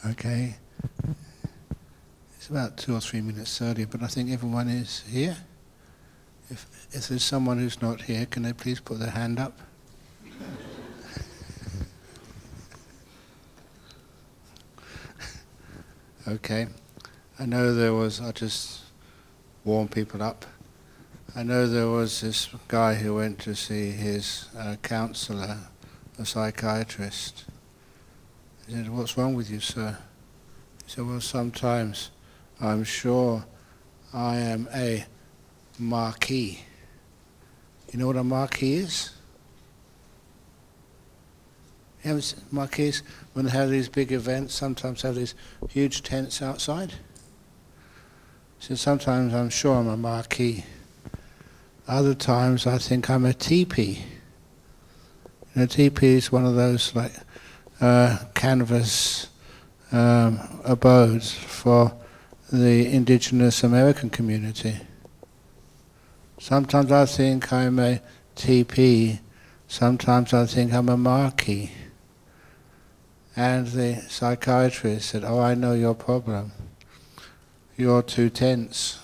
Okay. It's about 2 or 3 minutes earlier, but I think everyone is here. If there's someone who's not here, can they please put their hand up? Okay. I'll just warm people up. I know there was this guy who went to see his counsellor, a psychiatrist. He said, "What's wrong with you, sir?" He said, "Well, sometimes I'm sure I am a marquee." You know what a marquee is? You haven't seen marquees, when they have these big events, sometimes have these huge tents outside. So sometimes I'm sure I'm a marquee. Other times I think I'm a teepee. Teepee is one of those like canvas abodes for the indigenous American community. Sometimes I think I'm a teepee, sometimes I think I'm a marquee. And the psychiatrist said, "Oh, I know your problem. You're too tense."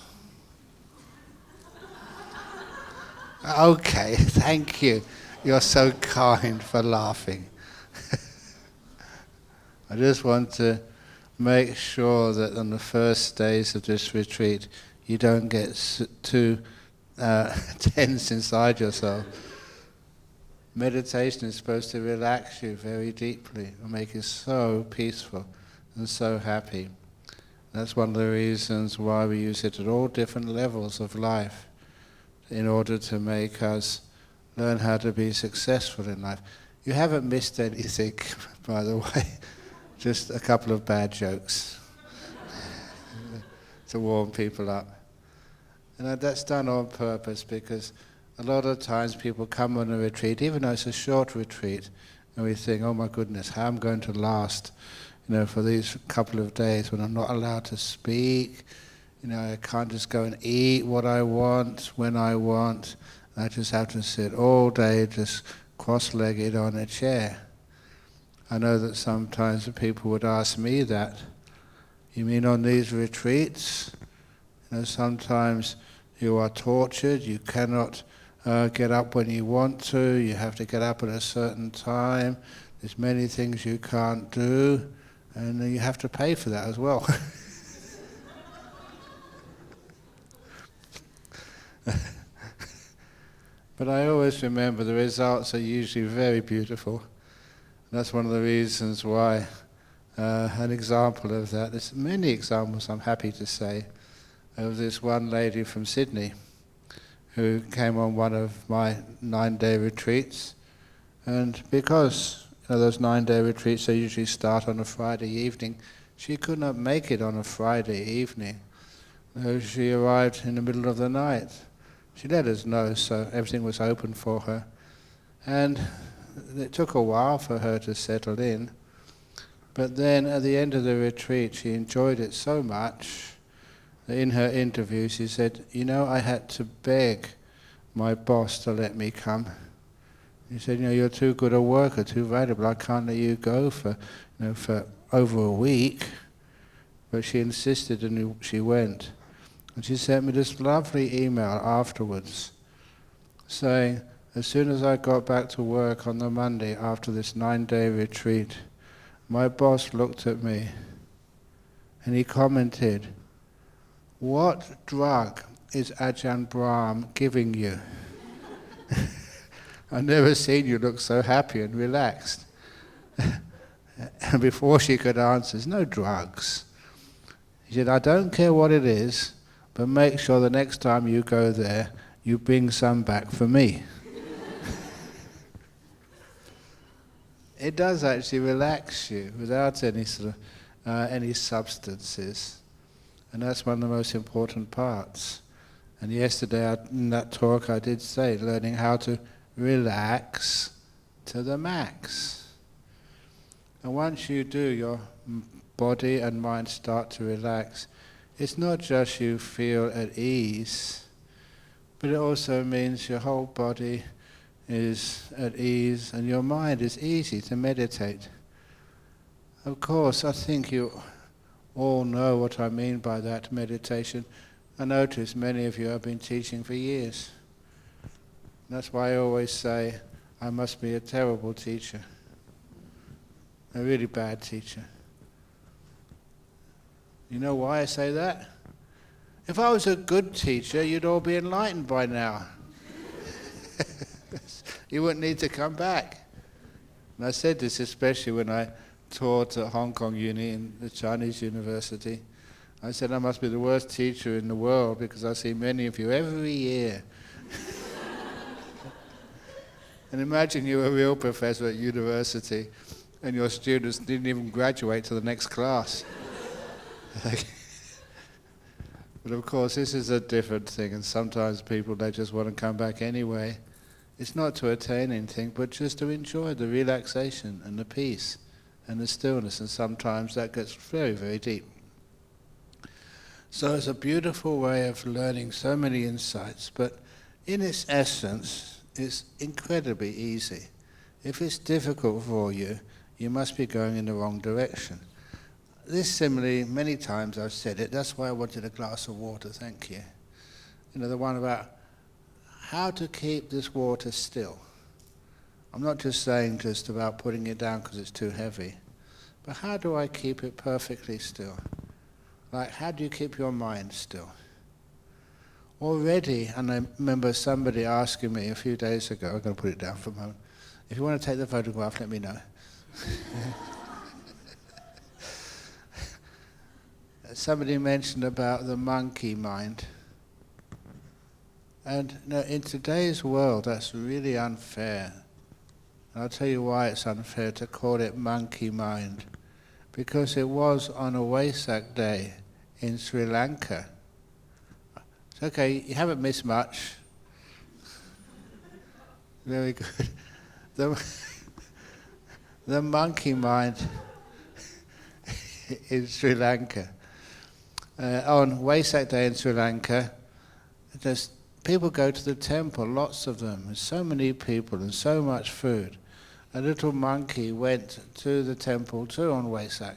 Okay, thank you. You're so kind for laughing. I just want to make sure that on the first days of this retreat, you don't get too tense inside yourself. Meditation is supposed to relax you very deeply and make you so peaceful and so happy. That's one of the reasons why we use it at all different levels of life, in order to make us learn how to be successful in life. You haven't missed anything, by the way, just a couple of bad jokes to warm people up. And that's done on purpose, because a lot of times people come on a retreat, even though it's a short retreat, and we think, "Oh my goodness, how I'm going to last, for these couple of days when I'm not allowed to speak. I can't just go and eat what I want, when I want. I just have to sit all day just cross-legged on a chair." I know that sometimes people would ask me that. "You mean on these retreats? Sometimes you are tortured, you cannot get up when you want to, you have to get up at a certain time, there's many things you can't do, and you have to pay for that as well." But I always remember the results are usually very beautiful. That's one of the reasons why, an example of that, there's many examples I'm happy to say, of this one lady from Sydney who came on one of my 9-day retreats, and because those 9-day retreats, they usually start on a Friday evening, she could not make it on a Friday evening. She arrived in the middle of the night. She let us know, so everything was open for her. And it took a while for her to settle in. But then at the end of the retreat, she enjoyed it so much that in her interview she said, "I had to beg my boss to let me come." He said, "You're too good a worker, too valuable. I can't let you go for over a week." But she insisted, and she went. And she sent me this lovely email afterwards saying, "As soon as I got back to work on the Monday after this 9-day retreat, my boss looked at me and he commented, 'What drug is Ajahn Brahm giving you? I've never seen you look so happy and relaxed.'" And before she could answer, "There's no drugs." He said, "I don't care what it is, but make sure the next time you go there, you bring some back for me." It does actually relax you without any sort of any substances, and that's one of the most important parts. And yesterday in that talk I did say, learning how to relax to the max. And once you do, your body and mind start to relax. It's not just you feel at ease, but it also means your whole body is at ease and your mind is easy to meditate. Of course, I think you all know what I mean by that meditation. I notice many of you have been teaching for years. That's why I always say I must be a terrible teacher, a really bad teacher. You know why I say that? If I was a good teacher, you'd all be enlightened by now. You wouldn't need to come back. And I said this especially when I taught at Hong Kong Uni in the Chinese university. I said I must be the worst teacher in the world because I see many of you every year. And imagine you're a real professor at university and your students didn't even graduate to the next class. But of course this is a different thing, and sometimes people, they just want to come back anyway. It's not to attain anything, but just to enjoy the relaxation and the peace and the stillness, and sometimes that gets very, very deep. So it's a beautiful way of learning so many insights, but in its essence, it's incredibly easy. If it's difficult for you, you must be going in the wrong direction. This simile, many times I've said it, that's why I wanted a glass of water, thank you. You know, the one about how to keep this water still. I'm not just saying just about putting it down because it's too heavy, but how do I keep it perfectly still? Like, how do you keep your mind still? Already, and I remember somebody asking me a few days ago, I'm going to put it down for a moment, if you want to take the photograph, let me know. Somebody mentioned about the monkey mind. And you know, in today's world, that's really unfair. And I'll tell you why it's unfair to call it monkey mind. Because it was on a Wesak day in Sri Lanka. It's okay, you haven't missed much. Very good. The monkey mind in Sri Lanka. On Wesak day in Sri Lanka, people go to the temple, lots of them. There's so many people and so much food. A little monkey went to the temple too on Wesak.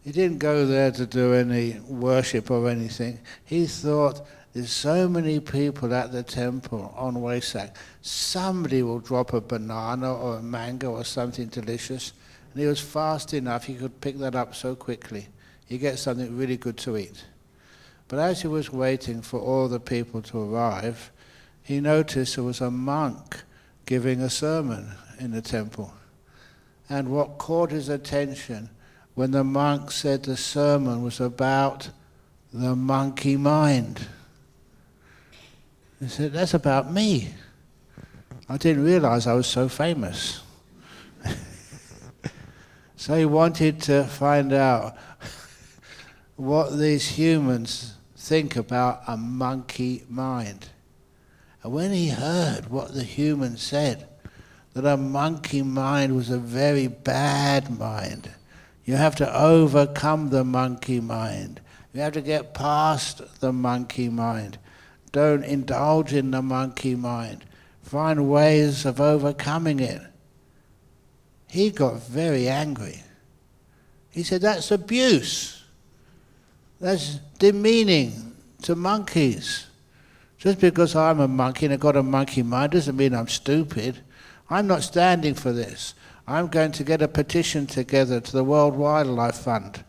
He didn't go there to do any worship or anything. He thought, there's so many people at the temple on Wesak, somebody will drop a banana or a mango or something delicious. And he was fast enough, he could pick that up so quickly. He gets something really good to eat. But as he was waiting for all the people to arrive, he noticed there was a monk giving a sermon in the temple. And what caught his attention when the monk said the sermon was about the monkey mind. He said, that's about me. I didn't realize I was so famous. So he wanted to find out what these humans think about a monkey mind. And when he heard what the humans said, that a monkey mind was a very bad mind, you have to overcome the monkey mind. You have to get past the monkey mind. Don't indulge in the monkey mind. Find ways of overcoming it. He got very angry. He said, that's abuse. That's demeaning to monkeys. Just because I'm a monkey and I've got a monkey mind doesn't mean I'm stupid. I'm not standing for this. I'm going to get a petition together to the World Wildlife Fund.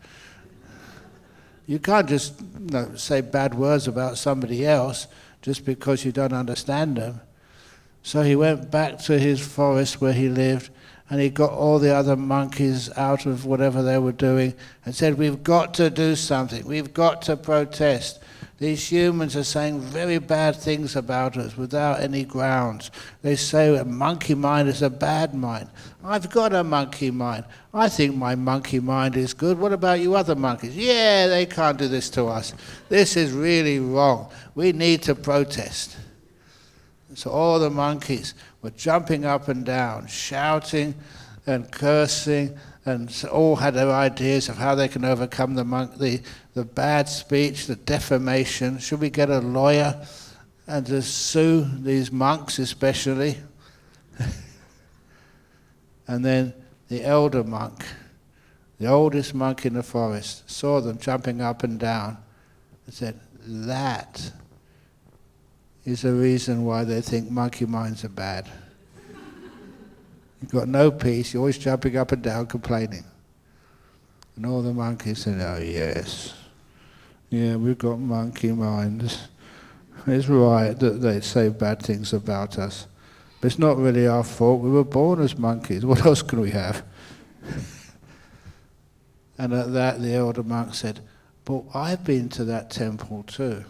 You can't just say bad words about somebody else just because you don't understand them. So he went back to his forest where he lived, and he got all the other monkeys out of whatever they were doing and said, we've got to do something, we've got to protest. These humans are saying very bad things about us without any grounds. They say a monkey mind is a bad mind. I've got a monkey mind. I think my monkey mind is good. What about you other monkeys? Yeah, they can't do this to us. This is really wrong. We need to protest. So all the monkeys were jumping up and down, shouting and cursing, and all had their ideas of how they can overcome the bad speech, the defamation. Should we get a lawyer and to sue these monks especially? And then the elder monk the oldest monk in the forest, saw them jumping up and down and said, that is the reason why they think monkey minds are bad. You've got no peace, you're always jumping up and down complaining. And all the monkeys said, oh yes, yeah, we've got monkey minds. It's right that they say bad things about us. But it's not really our fault, we were born as monkeys, what else can we have? And at that the elder monk said, but I've been to that temple too.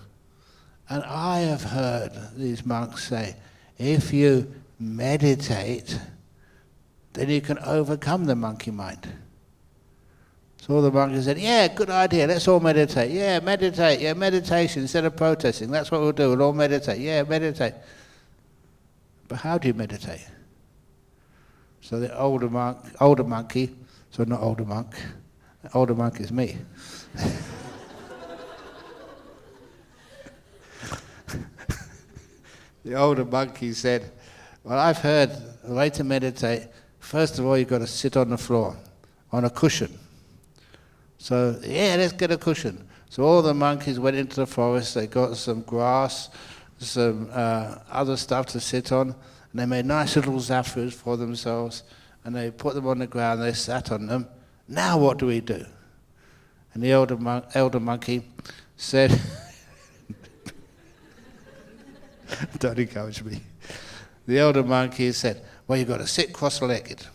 And I have heard these monks say, if you meditate, then you can overcome the monkey mind. So all the monkeys said, yeah, good idea, let's all meditate. Yeah, meditate, yeah, meditation instead of protesting. That's what we'll do, we'll all meditate. Yeah, meditate. But how do you meditate? So the older monkey is me. The older monkey said, well, I've heard the way to meditate, first of all, you've got to sit on the floor, on a cushion. So, yeah, let's get a cushion. So all the monkeys went into the forest, they got some grass, some other stuff to sit on, and they made nice little zafus for themselves, and they put them on the ground, they sat on them. Now what do we do? And the elder monkey said, don't encourage me. The elder monkey said, well, you've got to sit cross-legged.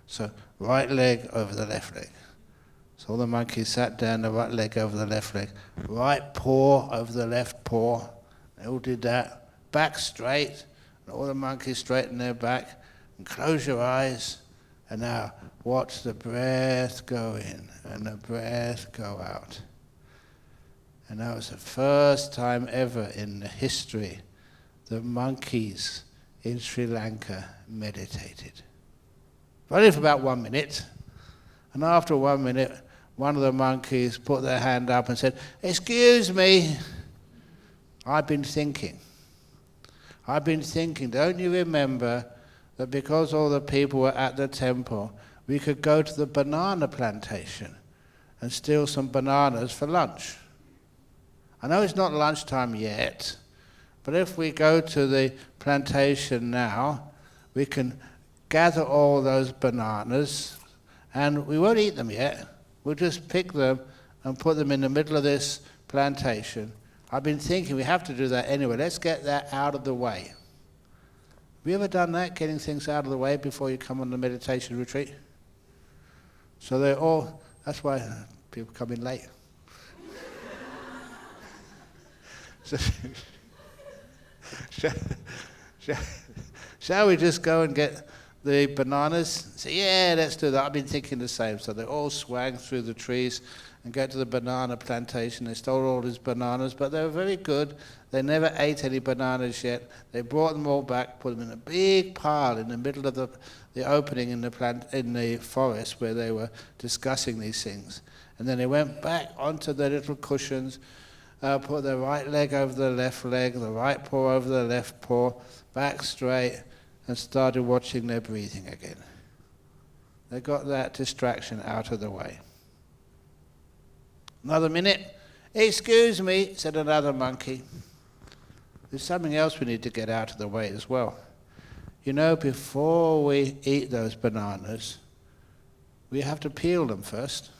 So right leg over the left leg. So all the monkeys sat down, the right leg over the left leg. Right paw over the left paw. They all did that. Back straight. And all the monkeys straighten their back. And close your eyes. And now watch the breath go in and the breath go out. And that was the first time ever in the history the monkeys in Sri Lanka meditated. Only for about 1 minute. And after 1 minute, one of the monkeys put their hand up and said, excuse me, I've been thinking, don't you remember that because all the people were at the temple, we could go to the banana plantation and steal some bananas for lunch? I know it's not lunchtime yet, but if we go to the plantation now, we can gather all those bananas, and we won't eat them yet. We'll just pick them and put them in the middle of this plantation. I've been thinking we have to do that anyway. Let's get that out of the way. Have you ever done that, getting things out of the way before you come on the meditation retreat? So they're all, that's why people come in late. So, shall we just go and get the bananas? Say, yeah, let's do that. I've been thinking the same. So they all swang through the trees and got to the banana plantation. They stole all these bananas, but they were very good. They never ate any bananas yet. They brought them all back, put them in a big pile in the middle of the opening in the forest where they were discussing these things. And then they went back onto their little cushions, put their right leg over the left leg, the right paw over the left paw, back straight, and started watching their breathing again. They got that distraction out of the way. Another minute. Excuse me, said another monkey. There's something else we need to get out of the way as well. You know, before we eat those bananas, we have to peel them first.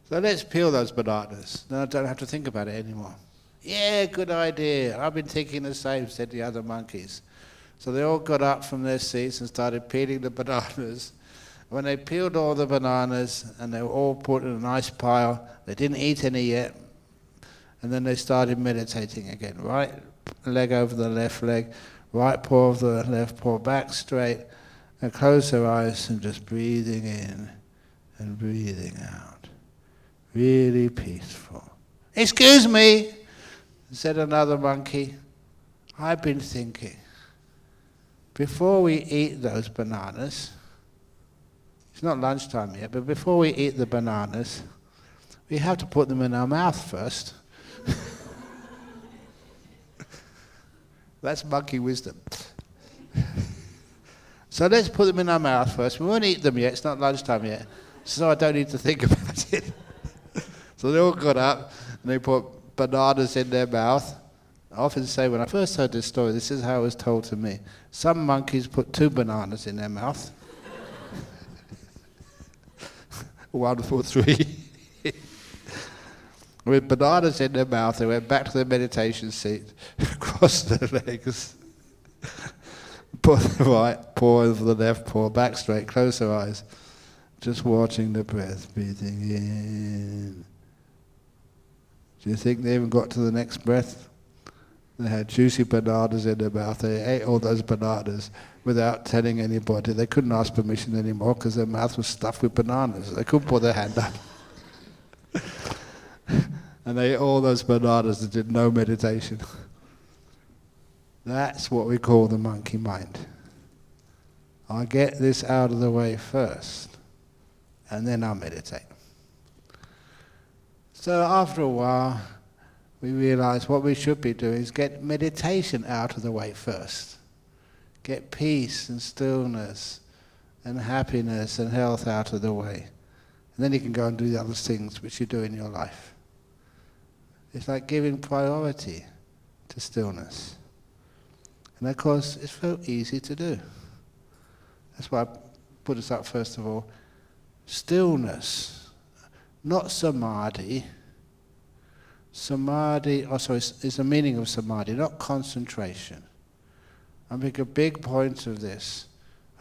So let's peel those bananas. Then I don't have to think about it anymore. Yeah, good idea. I've been thinking the same, said the other monkeys. So they all got up from their seats and started peeling the bananas. When they peeled all the bananas and they were all put in a nice pile, they didn't eat any yet, and then they started meditating again. Right leg over the left leg, right paw over the left paw, back straight, and close their eyes and just breathing in and breathing out. Really peaceful. Excuse me, said another monkey. I've been thinking, before we eat those bananas, it's not lunchtime yet, but before we eat the bananas, we have to put them in our mouth first. That's monkey wisdom. So let's put them in our mouth first. We won't eat them yet, it's not lunchtime yet, so I don't need to think about it. So they all got up and they put bananas in their mouth. I often say, when I first heard this story, this is how it was told to me. Some monkeys put 2 bananas in their mouth. One for 3. With bananas in their mouth, they went back to their meditation seat, crossed their legs, put the right paw over the left paw, back straight, close their eyes, just watching the breath, breathing in. Do you think they even got to the next breath? They had juicy bananas in their mouth. They ate all those bananas without telling anybody. They couldn't ask permission anymore because their mouth was stuffed with bananas. They couldn't put their hand up. And they ate all those bananas and did no meditation. That's what we call the monkey mind. I'll get this out of the way first, and then I'll meditate. So after a while, we realize what we should be doing is get meditation out of the way first. Get peace and stillness and happiness and health out of the way. And then you can go and do the other things which you do in your life. It's like giving priority to stillness. And of course, it's so easy to do. That's why I put this up first of all. Stillness, not samadhi. Samadhi, is the meaning of samadhi, not concentration. I make a big point of this.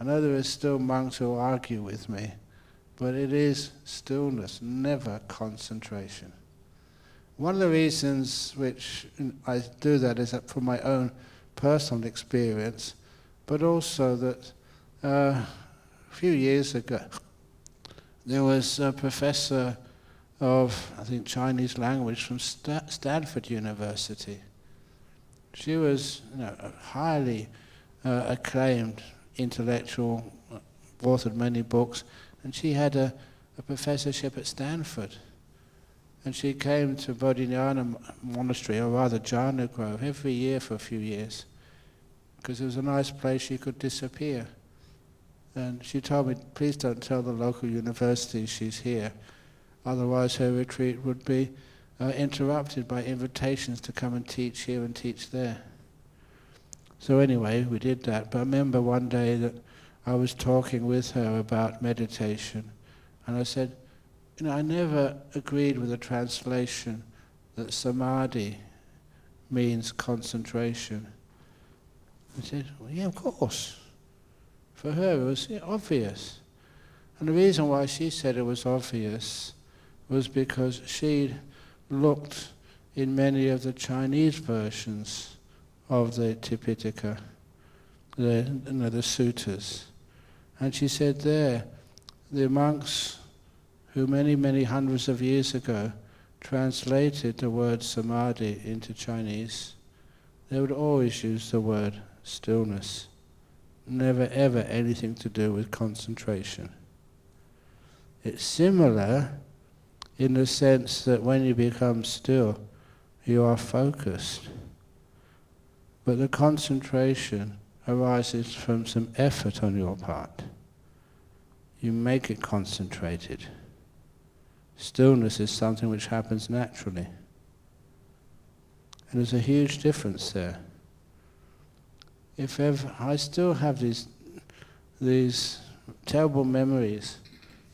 I know there are still monks who argue with me, but it is stillness, never concentration. One of the reasons which I do that is that from my own personal experience, but also that a few years ago there was a professor of, I think, Chinese language from Stanford University. She was, a highly acclaimed intellectual, authored many books, and she had a professorship at Stanford. And she came to Bodhinyana Monastery, or rather Jhana Grove, every year for a few years, because it was a nice place she could disappear. And she told me, please don't tell the local university she's here, otherwise her retreat would be interrupted by invitations to come and teach here and teach there. So anyway, we did that. But I remember one day that I was talking with her about meditation, and I said, I never agreed with the translation that samadhi means concentration. I said, well, yeah, of course. For her it was obvious. And the reason why she said it was obvious was because she'd looked in many of the Chinese versions of the Tipitaka, the suttas. And she said there, the monks who many, many hundreds of years ago translated the word samadhi into Chinese, they would always use the word stillness. Never ever anything to do with concentration. It's similar in the sense that when you become still, you are focused. But the concentration arises from some effort on your part. You make it concentrated. Stillness is something which happens naturally. And there's a huge difference there. If ever, I still have these terrible memories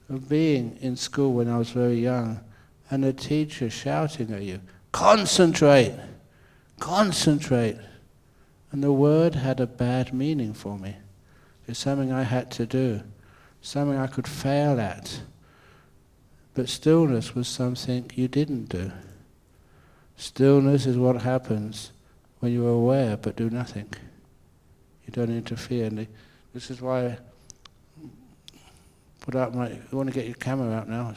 of being in school when I was very young, and a teacher shouting at you, concentrate, concentrate. And the word had a bad meaning for me. It's something I had to do, something I could fail at. But stillness was something you didn't do. Stillness is what happens when you're aware but do nothing. You don't interfere. And this is why I put out you want to get your camera out now?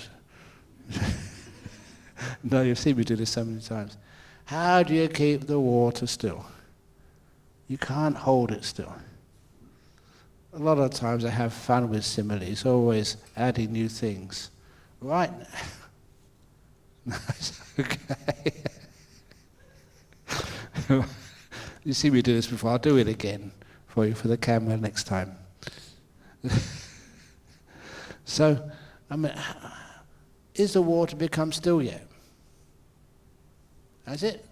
No, you've seen me do this so many times. How do you keep the water still? You can't hold it still. A lot of times I have fun with similes, always adding new things. Right now. It's okay. You see me do this before, I'll do it again for you for the camera next time. So, I mean, is the water become still yet? Has it?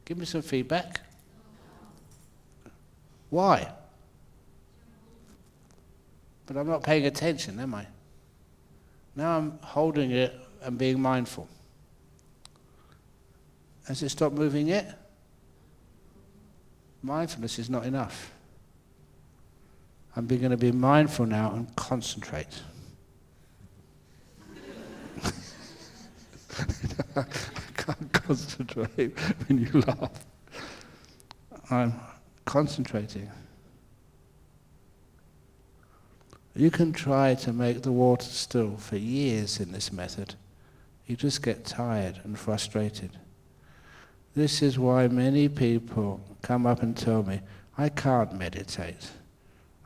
Give me some feedback. Why? But I'm not paying attention, am I? Now I'm holding it and being mindful. Has it stopped moving yet? Mindfulness is not enough. I'm going to be mindful now and concentrate. I can't concentrate when you laugh. I'm concentrating. You can try to make the water still for years in this method. You just get tired and frustrated. This is why many people come up and tell me, I can't meditate.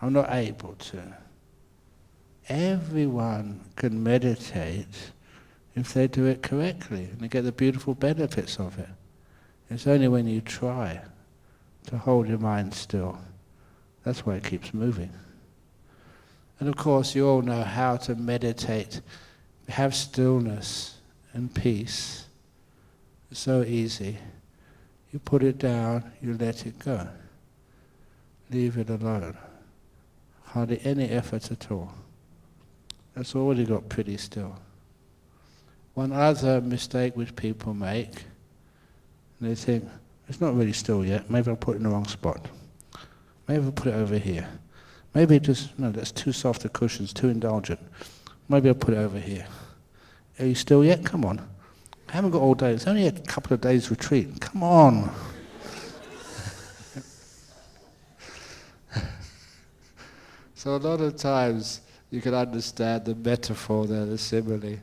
I'm not able to. Everyone can meditate if they do it correctly and they get the beautiful benefits of it. It's only when you try to hold your mind still. That's why it keeps moving. And of course you all know how to meditate, have stillness and peace. It's so easy. You put it down, you let it go. Leave it alone. Hardly any effort at all. That's already got pretty still. One other mistake which people make, they think, it's not really still yet, maybe I'll put it in the wrong spot. Maybe I'll put it over here. Maybe no, that's too soft, the cushion's too indulgent. Maybe I'll put it over here. Are you still yet? Come on. I haven't got all day, it's only a couple of days retreat. Come on. So a lot of times you can understand the metaphor there, the simile.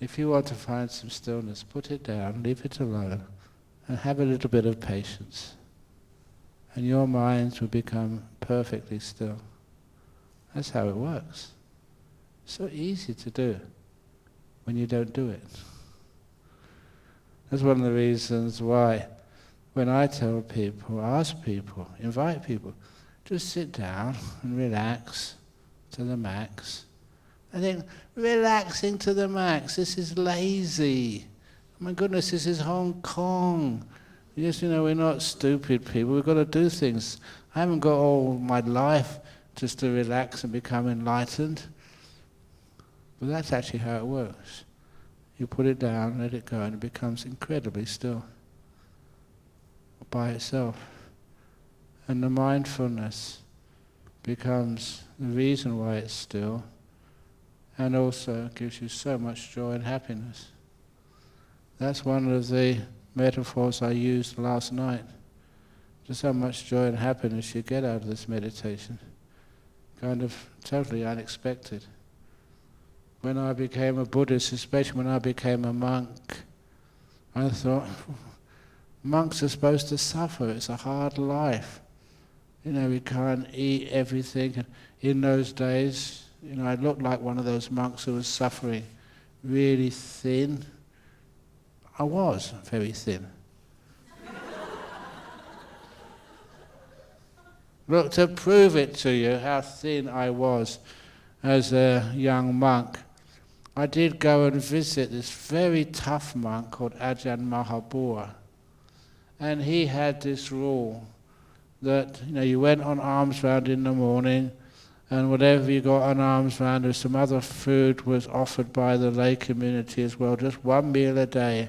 If you want to find some stillness, put it down, leave it alone, and have a little bit of patience. And your minds will become perfectly still. That's how it works. So easy to do when you don't do it. That's one of the reasons why when I tell people, ask people, invite people, just sit down and relax to the max. I think, relaxing to the max, this is lazy. My goodness, this is Hong Kong. Yes, we're not stupid people, we've got to do things. I haven't got all my life just to relax and become enlightened. But that's actually how it works. You put it down, let it go, and it becomes incredibly still by itself. And the mindfulness becomes the reason why it's still, and also gives you so much joy and happiness. That's one of the metaphors I used last night. Just how much joy and happiness you get out of this meditation. Kind of totally unexpected. When I became a Buddhist, especially when I became a monk, I thought, monks are supposed to suffer, it's a hard life. We can't eat everything. In those days, I looked like one of those monks who was suffering, really thin. I was very thin. Look, to prove it to you how thin I was as a young monk, I did go and visit this very tough monk called Ajahn. And he had this rule that you went on alms round in the morning, and whatever you got on alms round, or some other food was offered by the lay community as well, just one meal a day.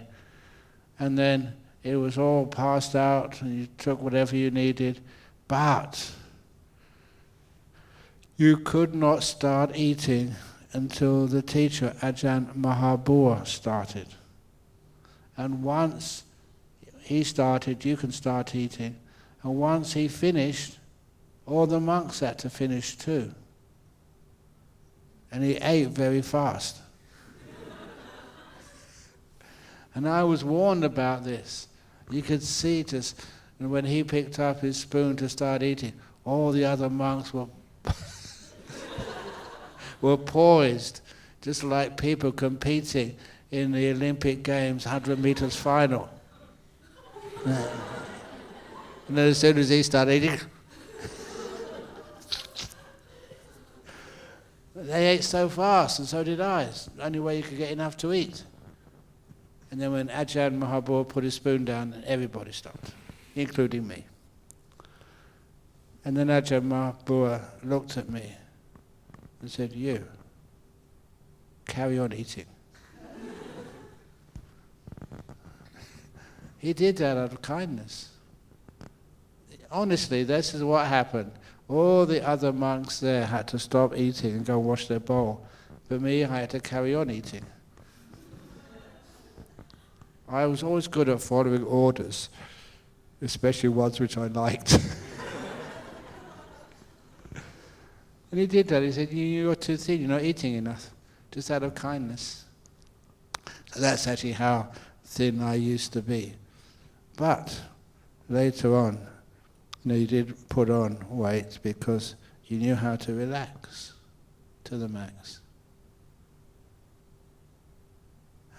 And then it was all passed out, and you took whatever you needed, but you could not start eating until the teacher, Ajahn started. And once he started, you can start eating. And once he finished, all the monks had to finish too. And he ate very fast. And I was warned about this. You could see just, and when he picked up his spoon to start eating, all the other monks were were poised, just like people competing in the Olympic Games 100 meters final. And then as soon as he started eating, They ate so fast, and so did I. It's the only way you could get enough to eat. And then when Ajahn Mahabua put his spoon down, everybody stopped, including me. And then Ajahn Mahabua looked at me and said, "You, carry on eating." He did that out of kindness. Honestly, this is what happened. All the other monks there had to stop eating and go wash their bowl. But me, I had to carry on eating. I was always good at following orders, especially ones which I liked. And he did that. He said, "You're too thin, you're not eating enough," just out of kindness. So that's actually how thin I used to be. But later on, you did put on weight because you knew how to relax to the max.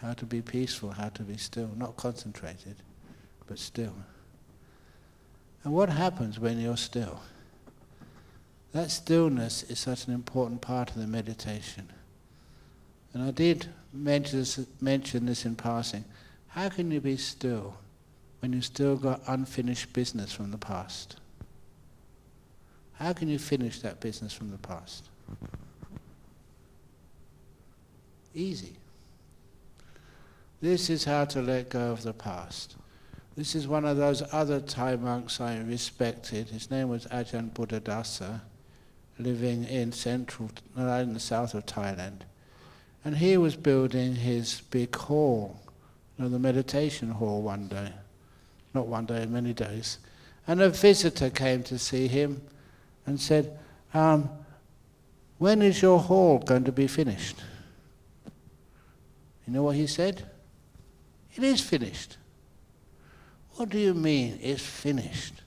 How to be peaceful, how to be still, not concentrated, but still. And what happens when you're still? That stillness is such an important part of the meditation. And I did mention this in passing. How can you be still when you've still got unfinished business from the past? How can you finish that business from the past? Easy. This is how to let go of the past. This is one of those other Thai monks I respected. His name was Ajahn Buddhadasa, living in the south of Thailand. And he was building his big hall, the meditation hall one day. Not one day, many days. And a visitor came to see him and said, "When is your hall going to be finished?" You know what he said? "It is finished." "What do you mean it's finished?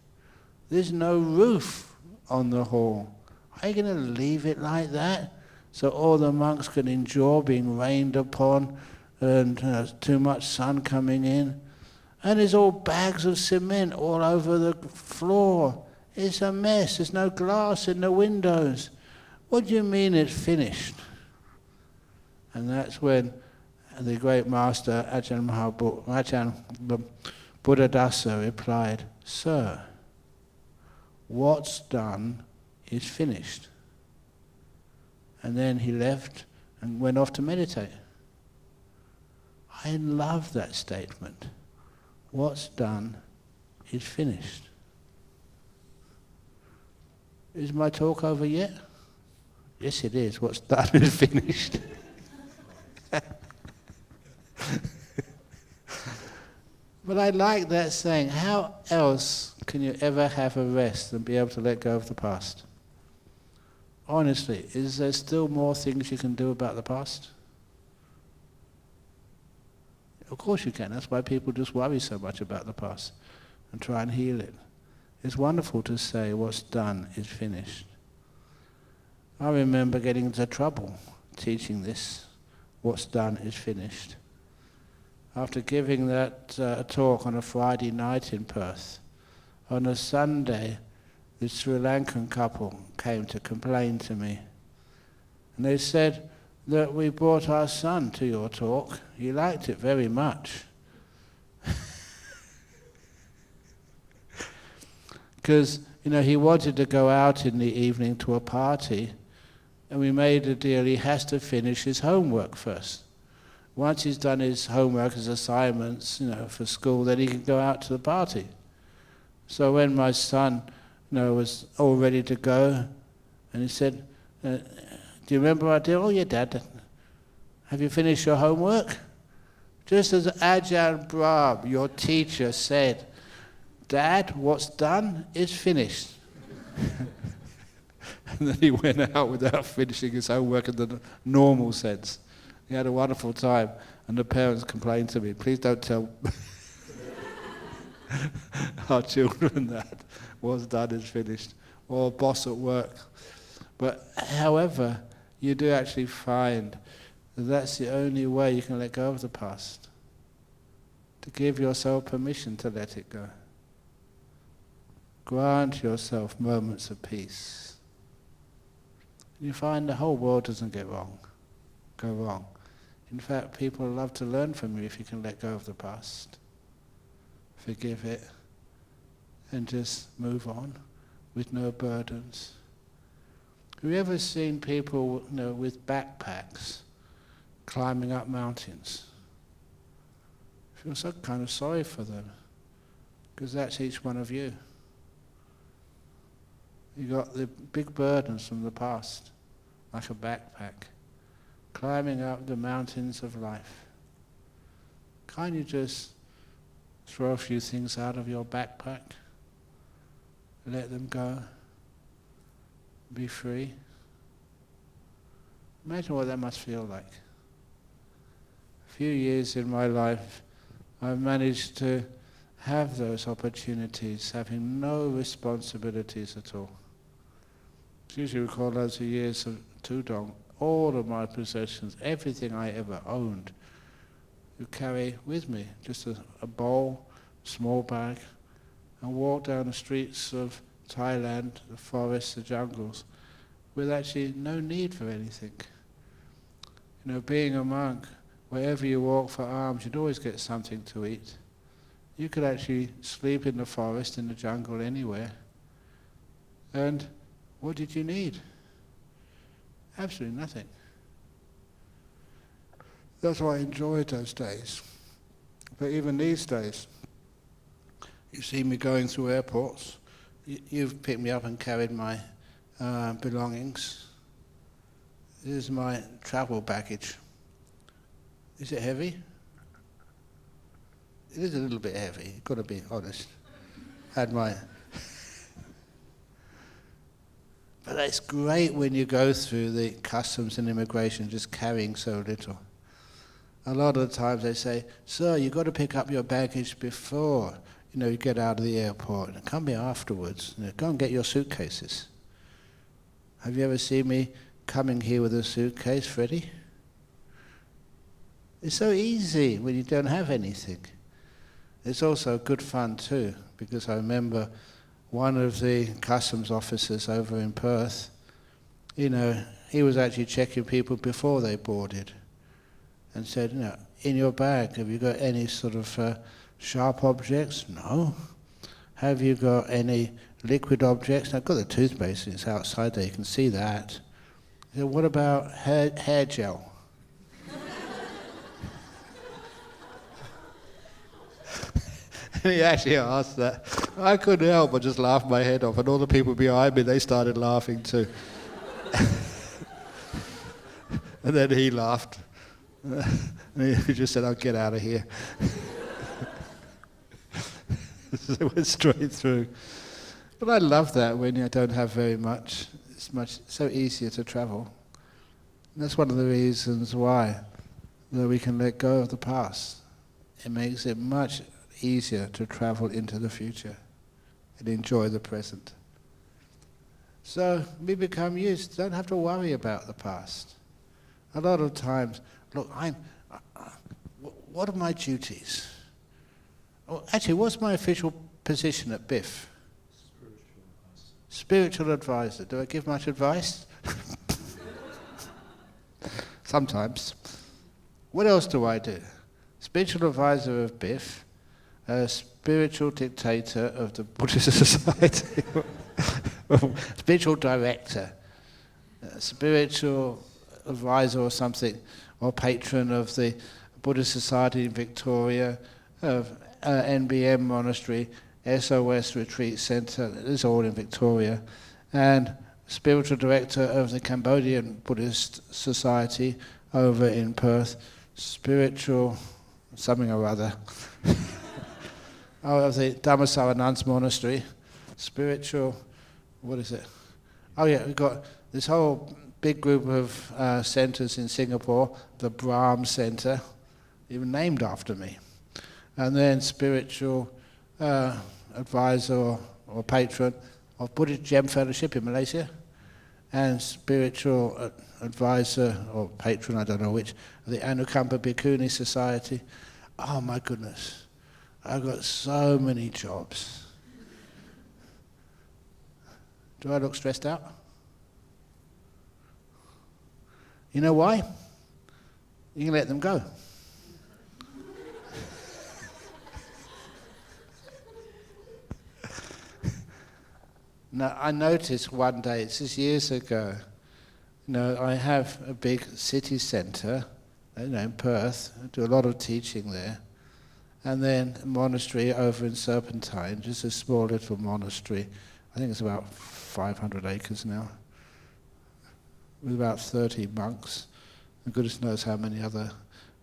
There's no roof on the hall. Are you going to leave it like that so all the monks can enjoy being rained upon and too much sun coming in? And there's all bags of cement all over the floor. It's a mess. There's no glass in the windows. What do you mean it's finished?" And that's when the great master Ajahn Buddhadasa replied, "Sir, what's done is finished." And then he left and went off to meditate. I love that statement. What's done is finished. Is my talk over yet? Yes, it is. What's done is finished. But I like that saying. How else can you ever have a rest and be able to let go of the past? Honestly, is there still more things you can do about the past? Of course you can. That's why people just worry so much about the past and try and heal it. It's wonderful to say what's done is finished. I remember getting into trouble teaching this, what's done is finished. After giving that talk on a Friday night in Perth, on a Sunday, this Sri Lankan couple came to complain to me. And they said that we brought our son to your talk. He liked it very much. Because, he wanted to go out in the evening to a party, and we made a deal he has to finish his homework first. Once he's done his homework, his assignments, for school, then he can go out to the party. So when my son, was all ready to go, and he said, "Do you remember what I did?" "Oh yeah, Dad. Have you finished your homework?" Just as Ajahn Brahm, your teacher, said, "Dad, what's done is finished." And then he went out without finishing his homework in the normal sense. He had a wonderful time, and the parents complained to me, "Please don't tell our children that what's done is finished," or boss at work. But however, you do actually find that that's the only way you can let go of the past. To give yourself permission to let it go. Grant yourself moments of peace. You find the whole world doesn't go wrong. In fact, people love to learn from you if you can let go of the past, forgive it, and just move on with no burdens. Have you ever seen people, with backpacks climbing up mountains? I feel so kind of sorry for them, because that's each one of you. You got the big burdens from the past, like a backpack, climbing up the mountains of life. Can't you just throw a few things out of your backpack, let them go, be free? Imagine what that must feel like. A few years in my life, I've managed to have those opportunities, having no responsibilities at all. It's usually recall loads of years of Tudong, all of my possessions, everything I ever owned, you carry with me, just a bowl, small bag, and walk down the streets of Thailand, the forests, the jungles, with actually no need for anything. Being a monk, wherever you walk for alms, you'd always get something to eat. You could actually sleep in the forest, in the jungle, anywhere. And what did you need? Absolutely nothing. That's why I enjoyed those days. But even these days, you see me going through airports. You've picked me up and carried my belongings. This is my travel baggage. Is it heavy? It is a little bit heavy, you've got to be honest. But it's great when you go through the customs and immigration just carrying so little. A lot of the times they say, "Sir, you've got to pick up your baggage before you get out of the airport. And come here afterwards. Go and get your suitcases." Have you ever seen me coming here with a suitcase, Freddie? It's so easy when you don't have anything. It's also good fun too, because I remember one of the customs officers over in Perth, he was actually checking people before they boarded and said, "In your bag, have you got any sort of sharp objects?" "No." "Have you got any liquid objects?" "I've got the toothpaste, it's outside there, you can see that." He said, "What about hair gel?" He actually asked that. I couldn't help but just laugh my head off, and all the people behind me, they started laughing too. And then he laughed. And he just said, "I'll get out of here." So it went straight through. But I love that when you don't have very much. It's so easier to travel. And that's one of the reasons why we can let go of the past. It makes it much easier to travel into the future and enjoy the present. So we become used, don't have to worry about the past. A lot of times, look, what are my duties? Well, actually, what's my official position at BIF? Spiritual advisor. Do I give much advice? Sometimes. What else do I do? Spiritual advisor of BIF, spiritual dictator of the Buddhist Society, spiritual director, spiritual advisor or something, or patron of the Buddhist Society in Victoria, of NBM Monastery, SOS Retreat Centre, this is all in Victoria, and spiritual director of the Cambodian Buddhist Society over in Perth, spiritual something or other, of the Dhammasaranand's Monastery, spiritual, what is it? Oh yeah, we've got this whole big group of centres in Singapore, the Brahm Centre, even named after me. And then spiritual advisor or patron of Buddhist Gem Fellowship in Malaysia, and spiritual advisor or patron, I don't know which, of the Anukampa Bhikkhuni Society. Oh my goodness, I've got so many jobs. Do I look stressed out? You know why? You can let them go. Now, I noticed one day, it's just years ago, I have a big city centre, in Perth. I do a lot of teaching there. And then a monastery over in Serpentine, just a small little monastery. I think it's about 500 acres now, with about 30 monks. And goodness knows how many other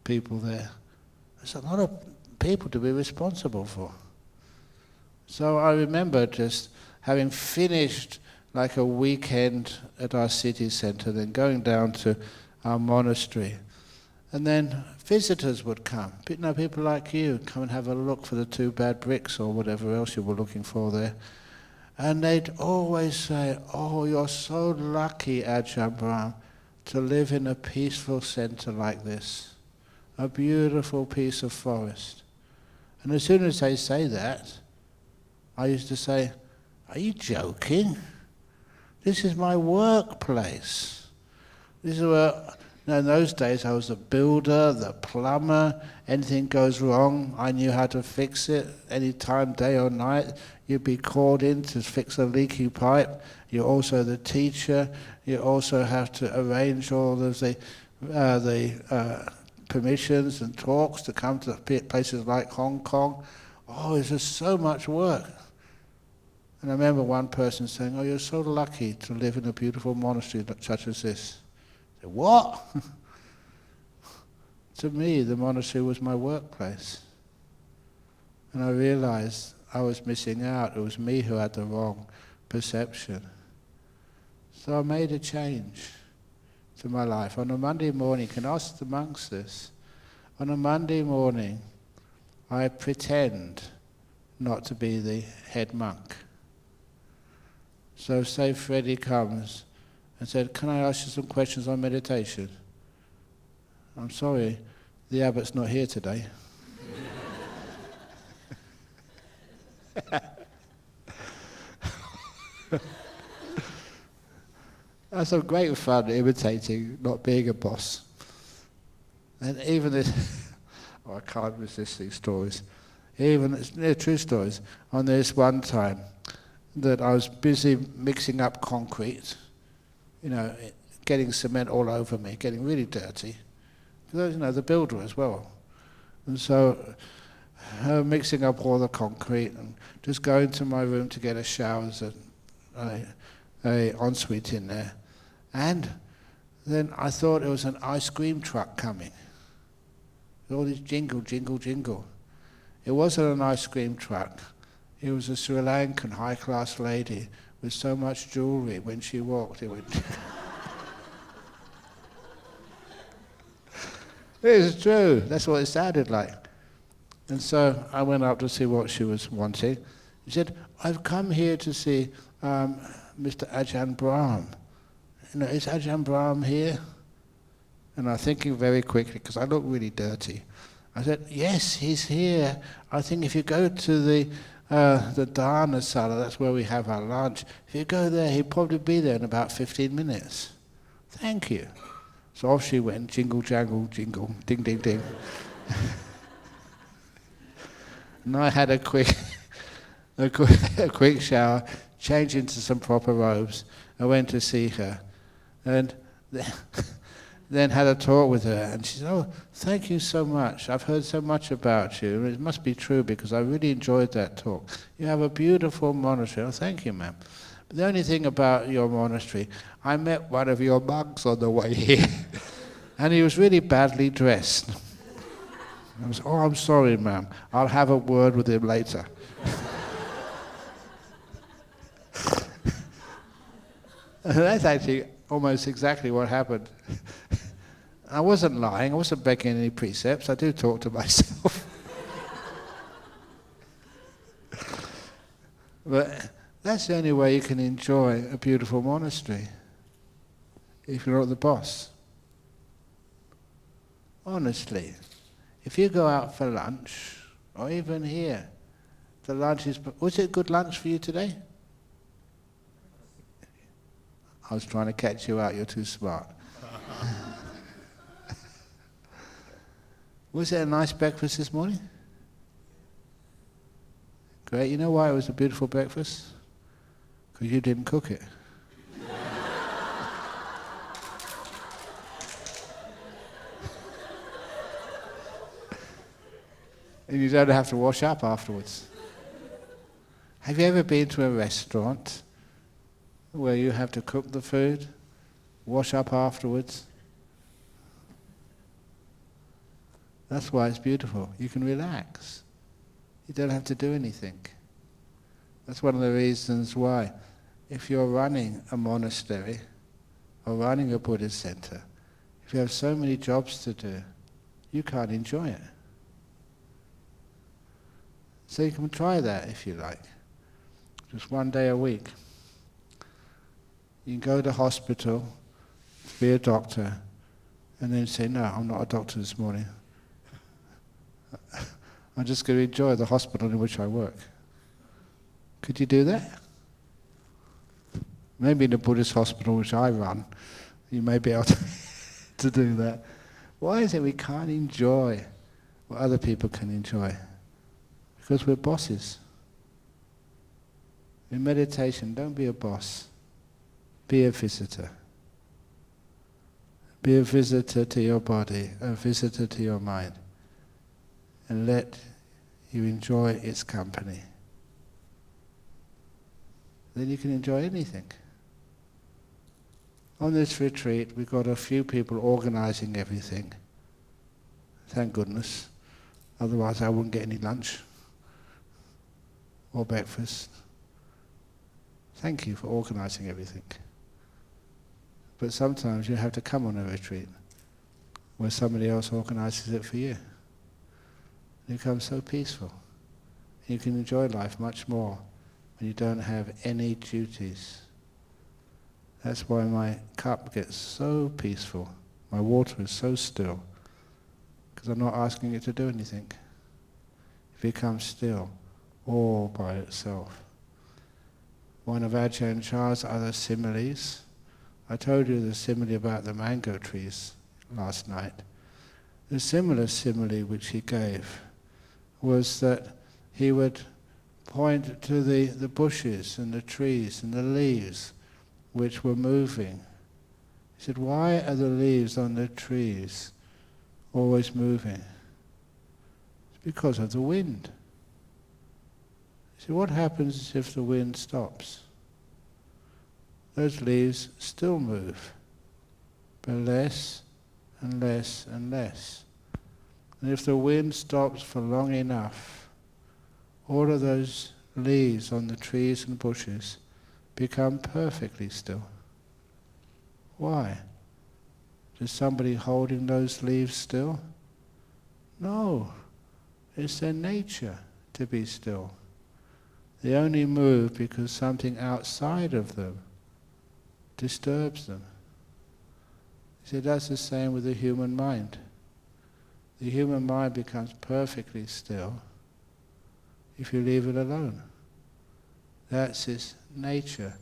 people there. There's a lot of people to be responsible for. So I remember just having finished like a weekend at our city centre, then going down to our monastery. And then visitors would come. People like you come and have a look for the 2 bad bricks or whatever else you were looking for there. And they'd always say, "Oh, you're so lucky, Ajahn Brahm, to live in a peaceful centre like this. A beautiful piece of forest." And as soon as they say that, I used to say, "Are you joking? This is my workplace. This is where..." Now, in those days, I was the builder, the plumber. Anything goes wrong, I knew how to fix it. Any time, day or night, you'd be called in to fix a leaky pipe. You're also the teacher. You also have to arrange all of the permissions and talks to come to places like Hong Kong. Oh, it's just so much work. And I remember one person saying, "Oh, you're so lucky to live in a beautiful monastery such as this." I said, "What?" To me, the monastery was my workplace. And I realized I was missing out. It was me who had the wrong perception. So I made a change to my life. On a Monday morning, you can ask the monks this, on a Monday morning, I pretend not to be the head monk. So say Freddie comes and said, "Can I ask you some questions on meditation?" "I'm sorry, the abbot's not here today." That's some great fun imitating not being a boss. And even this, oh, I can't resist these stories. They're true stories. On this one time that I was busy mixing up concrete, getting cement all over me, getting really dirty. Because, the builder as well. And so, mixing up all the concrete and just going to my room to get a shower, a ensuite in there. And then I thought it was an ice cream truck coming. All this jingle, jingle, jingle. It wasn't an ice cream truck. It was a Sri Lankan high-class lady with so much jewellery. When she walked, it went... It's true. That's what it sounded like. And so I went up to see what she was wanting. She said, "I've come here to see Mr. Ajahn Brahm. Is Ajahn Brahm here?" And I'm thinking very quickly, because I look really dirty. I said, "Yes, he's here. I think if you go to the Dharna Sala, that's where we have our lunch. If you go there, he'll probably be there in about 15 minutes. "Thank you." So off she went, jingle, jangle, jingle, ding, ding, ding. And I had a quick shower, changed into some proper robes. I went to see her, and then had a talk with her. And she said, "Oh, thank you so much. I've heard so much about you. It must be true because I really enjoyed that talk. You have a beautiful monastery." "Oh, thank you, ma'am. But the only thing about your monastery, I met one of your monks on the way here, and he was really badly dressed." I was, "Oh, I'm sorry, ma'am. I'll have a word with him later." And that's actually almost exactly what happened. I wasn't lying. I wasn't breaking any precepts. I do talk to myself. But that's the only way you can enjoy a beautiful monastery, if you're not the boss. Honestly, if you go out for lunch, or even here, the lunch is... Was it good lunch for you today? I was trying to catch you out, you're too smart. Was it a nice breakfast this morning? Great. You know why it was a beautiful breakfast? Because you didn't cook it. And you don't have to wash up afterwards. Have you ever been to a restaurant where you have to cook the food, wash up afterwards? That's why it's beautiful. You can relax. You don't have to do anything. That's one of the reasons why, if you're running a monastery or running a Buddhist center, if you have so many jobs to do, you can't enjoy it. So you can try that if you like. Just one day a week. You can go to hospital, be a doctor, and then say, no, I'm not a doctor this morning. I'm just going to enjoy the hospital in which I work. Could you do that? Maybe in the Buddhist hospital which I run, you may be able to do that. Why is it we can't enjoy what other people can enjoy? Because we're bosses. In meditation, don't be a boss. Be a visitor. Be a visitor to your body, a visitor to your mind. And let you enjoy its company. Then you can enjoy anything. On this retreat, we've got a few people organizing everything. Thank goodness. Otherwise I wouldn't get any lunch or breakfast. Thank you for organizing everything. But sometimes you have to come on a retreat where somebody else organizes it for you. You become so peaceful. You can enjoy life much more when you don't have any duties. That's why my cup gets so peaceful. My water is so still. Because I'm not asking it to do anything. It becomes still, all by itself. One of Ajahn Chah's other similes, I told you the simile about the mango trees last night. The similar simile which he gave was that he would point to the bushes and the trees and the leaves which were moving. He said, why are the leaves on the trees always moving? It's because of the wind. He said, what happens if the wind stops? Those leaves still move, but less and less and less. And if the wind stops for long enough, all of those leaves on the trees and bushes become perfectly still. Why? Is somebody holding those leaves still? No, it's their nature to be still. They only move because something outside of them disturbs them. He said that's the same with the human mind. The human mind becomes perfectly still if you leave it alone. That's its nature,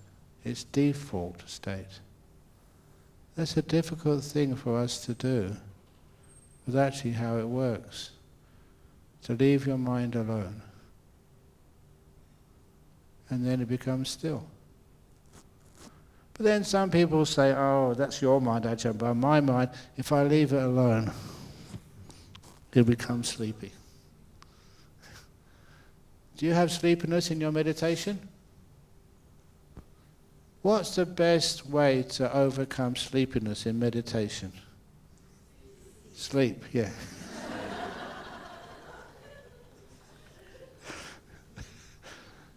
its default state. That's a difficult thing for us to do, but actually how it works. To leave your mind alone. And then it becomes still. But then some people say, oh, that's your mind, Ajahn, but my mind, if I leave it alone, it'll become sleepy. Do you have sleepiness in your meditation? What's the best way to overcome sleepiness in meditation? Sleep, yeah.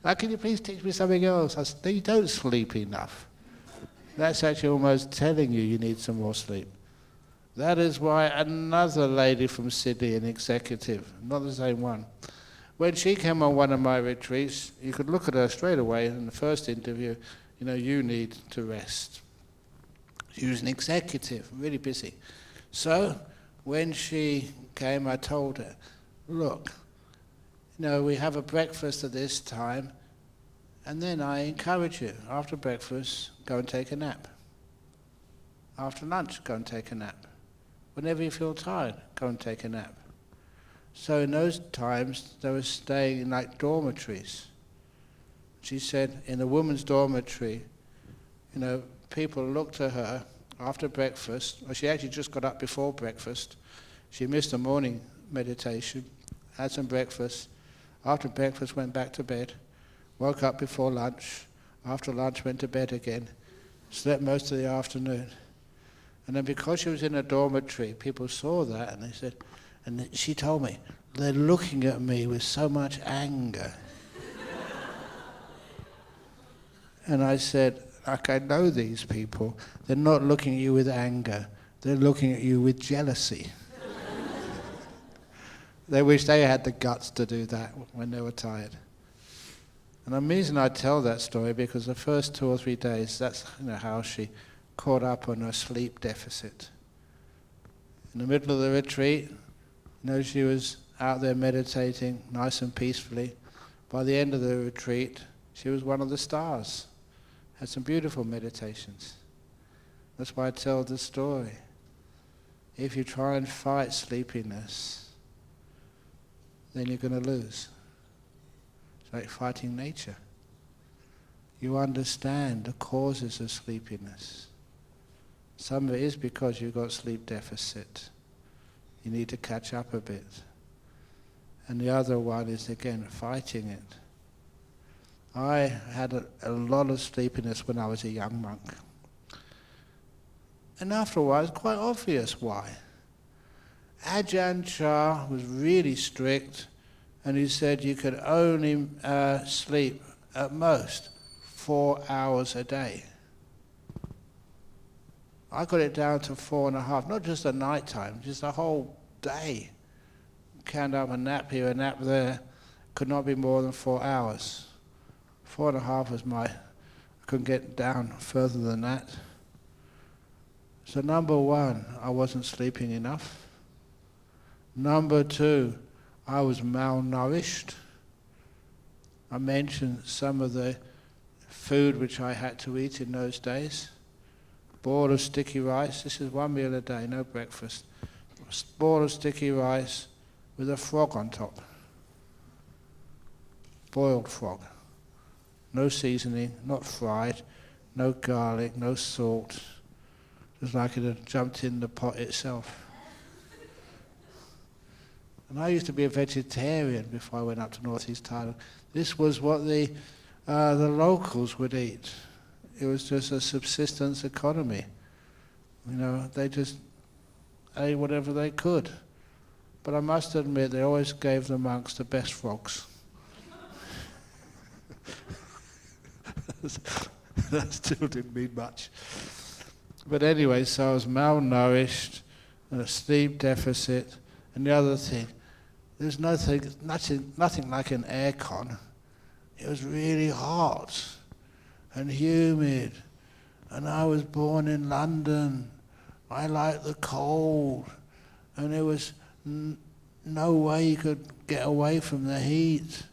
Now, can you please teach me something else? I said, you don't sleep enough. That's actually almost telling you need some more sleep. That is why another lady from Sydney, an executive, not the same one, when she came on one of my retreats, you could look at her straight away in the first interview, you need to rest. She was an executive, really busy. So when she came, I told her, look, we have a breakfast at this time, and then I encourage you, after breakfast, go and take a nap. After lunch, go and take a nap. Whenever you feel tired, go and take a nap. So in those times, they were staying in like dormitories. She said in the woman's dormitory, people looked at her after breakfast, or she actually just got up before breakfast. She missed the morning meditation, had some breakfast. After breakfast, went back to bed, woke up before lunch. After lunch, went to bed again, slept most of the afternoon. And then because she was in a dormitory, people saw that and they said, and she told me, they're looking at me with so much anger. And I said, like, I know these people. They're not looking at you with anger. They're looking at you with jealousy. They wish they had the guts to do that when they were tired. And the reason I tell that story, because the first 2 or 3 days, that's how she caught up on her sleep deficit. In the middle of the retreat, she was out there meditating nice and peacefully. By the end of the retreat, she was one of the stars. Had some beautiful meditations. That's why I tell the story. If you try and fight sleepiness, then you're going to lose. It's like fighting nature. You understand the causes of sleepiness. Some of it is because you've got sleep deficit. You need to catch up a bit. And the other one is, again, fighting it. I had a lot of sleepiness when I was a young monk. And after a while, it's quite obvious why. Ajahn was really strict, and he said you could only sleep at most 4 hours a day. I got it down to 4.5, not just at night time, just a whole day. Count up a nap here, a nap there, could not be more than 4 hours. 4.5 was I couldn't get down further than that. So number one, I wasn't sleeping enough. Number two, I was malnourished. I mentioned some of the food which I had to eat in those days. Bowl of sticky rice, this is 1 meal a day, no breakfast. Bowl of sticky rice with a frog on top. Boiled frog. No seasoning, not fried, no garlic, no salt. Just like it had jumped in the pot itself. And I used to be a vegetarian before I went up to Northeast Thailand. This was what the locals would eat. It was just a subsistence economy. They just ate whatever they could. But I must admit, they always gave the monks the best frogs. That still didn't mean much. But anyway, so I was malnourished, and a sleep deficit, and the other thing, there's nothing like an aircon. It was really hot and humid, and I was born in London. I like the cold, and there was no way you could get away from the heat.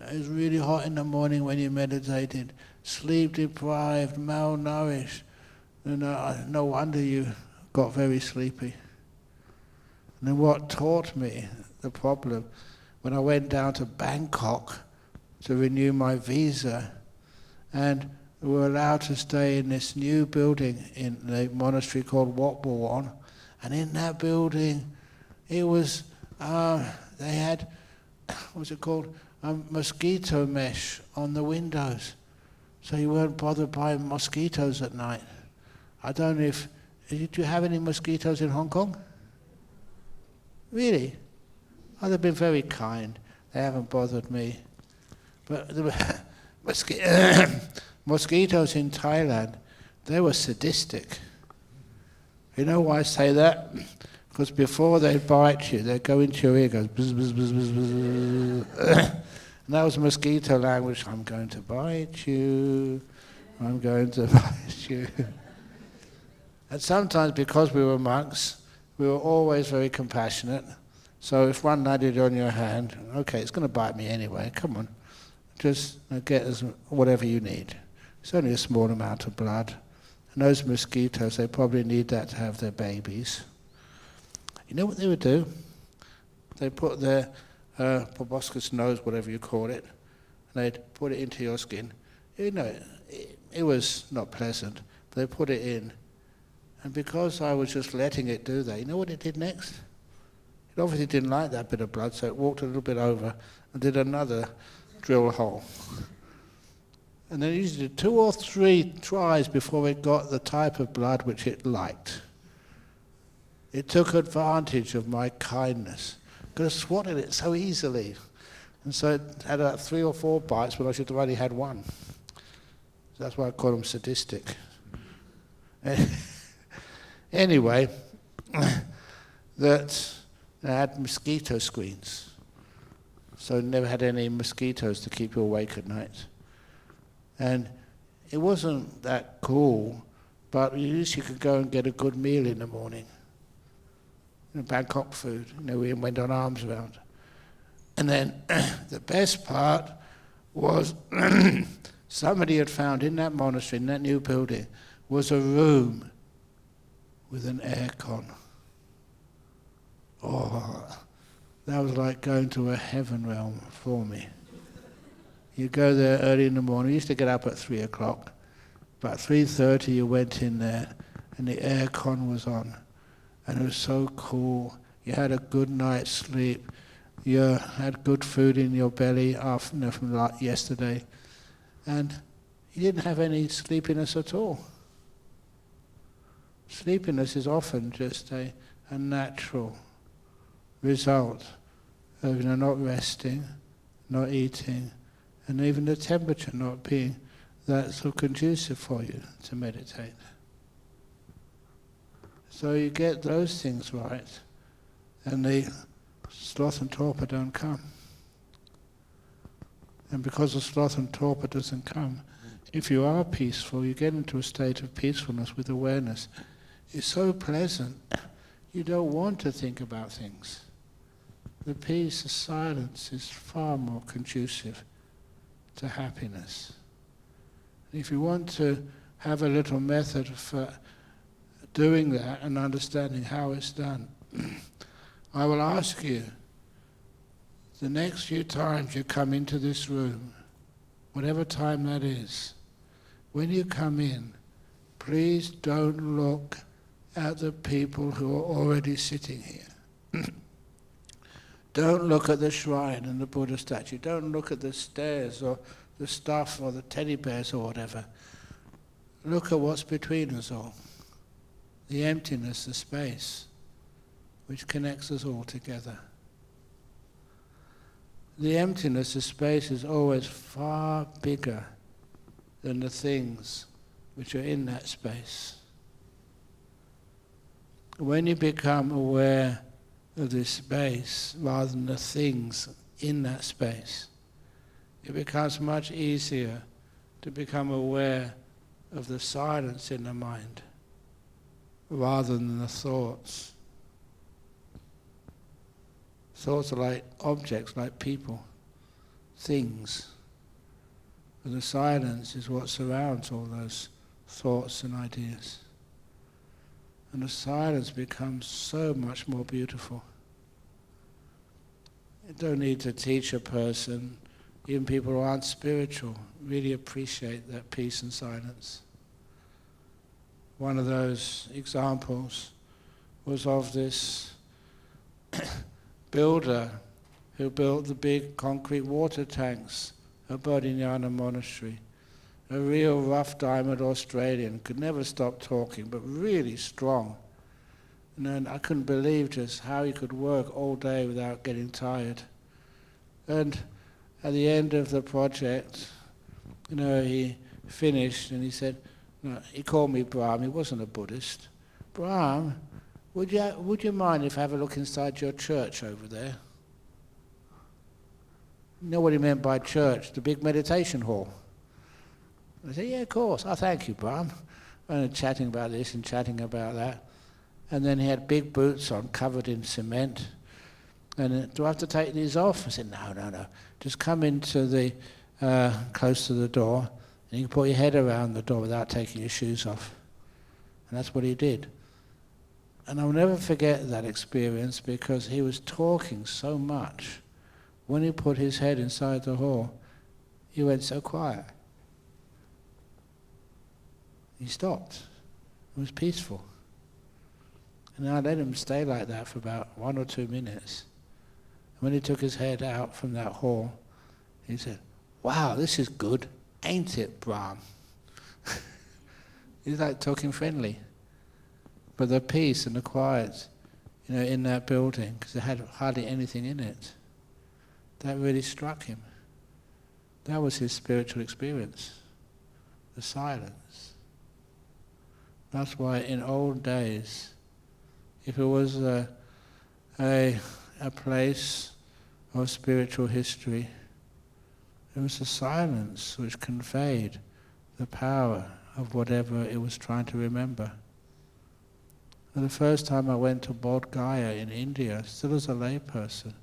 It was really hot in the morning when you meditated, sleep deprived, malnourished. No wonder you got very sleepy. And then what taught me the problem, when I went down to Bangkok to renew my visa, and we were allowed to stay in this new building in the monastery called Wat Buon, and in that building, it was, they had, what's it called, mosquito mesh on the windows, so you weren't bothered by mosquitoes at night. I don't know did you have any mosquitoes in Hong Kong? Really? Oh, they've been very kind. They haven't bothered me. But the mosquitoes in Thailand, they were sadistic. You know why I say that? Because before they bite you, they go into your ear, goes buzz, buzz, buzz, buzz, buzz. And that was mosquito language. I'm going to bite you. I'm going to bite you. And sometimes, because we were monks, we were always very compassionate. So if one landed on your hand, okay, it's going to bite me anyway, come on. Just get us whatever you need. It's only a small amount of blood. And those mosquitoes, they probably need that to have their babies. You know what they would do? they put their proboscis nose, whatever you call it, and they'd put it into your skin. You know, it was not pleasant, but they put it in. And because I was just letting it do that, you know what it did next? It obviously didn't like that bit of blood, so it walked a little bit over and did another drill hole. And then it usually did 2 or 3 tries before it got the type of blood which it liked. It took advantage of my kindness. Could have swatted it so easily. And so it had 3 or 4 bites, but I should have only had 1. So that's why I call them sadistic. Anyway, that I had mosquito screens. So I never had any mosquitoes to keep you awake at night. And it wasn't that cool, but at least you could go and get a good meal in the morning. Bangkok food, we went on arms round. And then the best part was somebody had found in that monastery, in that new building, was a room with an aircon. Oh, that was like going to a heaven realm for me. You go there early in the morning. You used to get up at 3 o'clock. About 3:30 you went in there and the aircon was on. And it was so cool. You had a good night's sleep. You had good food in your belly from yesterday. And you didn't have any sleepiness at all. Sleepiness is often just a natural result of not resting, not eating, and even the temperature not being that so conducive for you to meditate. So you get those things right, and the sloth and torpor don't come. And because the sloth and torpor doesn't come, if you are peaceful, you get into a state of peacefulness with awareness. It's so pleasant, you don't want to think about things. The peace, the silence is far more conducive to happiness. If you want to have a little method for doing that and understanding how it's done, I will ask you, the next few times you come into this room, whatever time that is, when you come in, please don't look at the people who are already sitting here. Don't look at the shrine and the Buddha statue. Don't look at the stairs or the stuff or the teddy bears or whatever. Look at what's between us all. The emptiness, the space, which connects us all together. The emptiness, the space is always far bigger than the things which are in that space. When you become aware of this space rather than the things in that space, it becomes much easier to become aware of the silence in the mind rather than the thoughts. Thoughts are like objects, like people, things. But the silence is what surrounds all those thoughts and ideas. And the silence becomes so much more beautiful. You don't need to teach a person, even people who aren't spiritual, really appreciate that peace and silence. One of those examples was of this builder who built the big concrete water tanks at Bodhinyana Monastery. A real rough diamond Australian, could never stop talking, but really strong. And then I couldn't believe just how he could work all day without getting tired. And at the end of the project, he finished and he said, he called me Brahm, he wasn't a Buddhist. Brahm, would you mind if I have a look inside your church over there? You know what he meant by church, the big meditation hall. I said, yeah, of course. Oh, thank you, Brahm. And chatting about this and chatting about that. And then he had big boots on, covered in cement. And do I have to take these off? I said, no. Just come into the, close to the door, and you can put your head around the door without taking your shoes off. And that's what he did. And I'll never forget that experience because he was talking so much. When he put his head inside the hall, he went so quiet. He stopped. It was peaceful. And I let him stay like that for about 1 or 2 minutes. And when he took his head out from that hall, he said, "Wow, this is good, ain't it, Brahm?" He's like talking friendly. But the peace and the quiet, in that building, because it had hardly anything in it, that really struck him. That was his spiritual experience, the silence. That's why in old days, if it was a place of spiritual history, it was the silence which conveyed the power of whatever it was trying to remember. And the first time I went to Bodh Gaya in India, still as a layperson,